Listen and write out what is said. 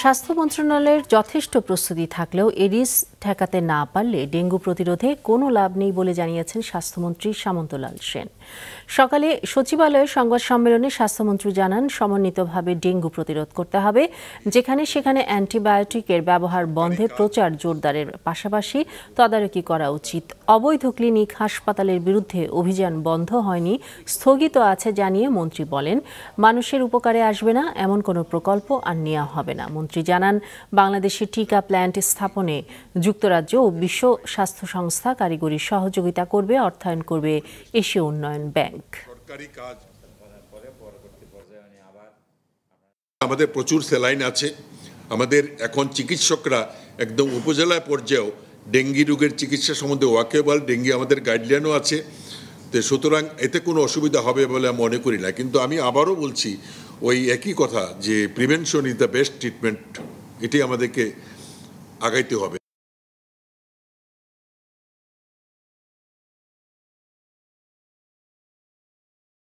স্বাস্থ্য মন্ত্রণালয়ের যথেষ্ট প্রস্তুতি থাকলেও এডিস ঠেকাতে না পারলে ডেঙ্গু প্রতিরোধে কোনো লাভ নেই বলে জানিয়েছেন স্বাস্থ্যমন্ত্রী সামন্তলাল সেন। সকালে সচিবালয়ে সংবাদ সম্মেলনে স্বাস্থ্যমন্ত্রী জানান, সমন্বিতভাবে ডেঙ্গু প্রতিরোধ করতে হবে। যেখানে সেখানে অ্যান্টিবায়োটিকের ব্যবহার বন্ধে প্রচার জোরদারের পাশাপাশি তদারকি করা উচিত। অবৈধ ক্লিনিক, হাসপাতালের বিরুদ্ধে অভিযান বন্ধ হয়নি, স্থগিত আছে জানিয়ে মন্ত্রী বলেন, মানুষের উপকারে আসবে না এমন কোনো প্রকল্প আর নেওয়া হবে না। মন্ত্রী জানান, বাংলাদেশে টিকা প্ল্যান্ট স্থাপনে যুক্তরাজ্য ও বিশ্ব স্বাস্থ্য সংস্থা কারিগরি সহযোগিতা করবে, অর্থায়ন করবে এশীয় উন্নয়ন ব্যাংক। আমাদের প্রচুর স্যালাইন আছে। আমাদের এখন চিকিৎসকরা একদম উপজেলা পর্যায়েও ডেঙ্গি রোগের চিকিৎসা সম্বন্ধে ওয়াকেবল, ডেঙ্গি আমাদের গাইডলাইনও আছে। তো সুতরাং এতে কোনো অসুবিধা হবে বলে আমি মনে করি না। কিন্তু আমি আবারও বলছি ওই একই কথা যে prevention is the best treatment, এটি আমাদেরকে আগাইতে হবে।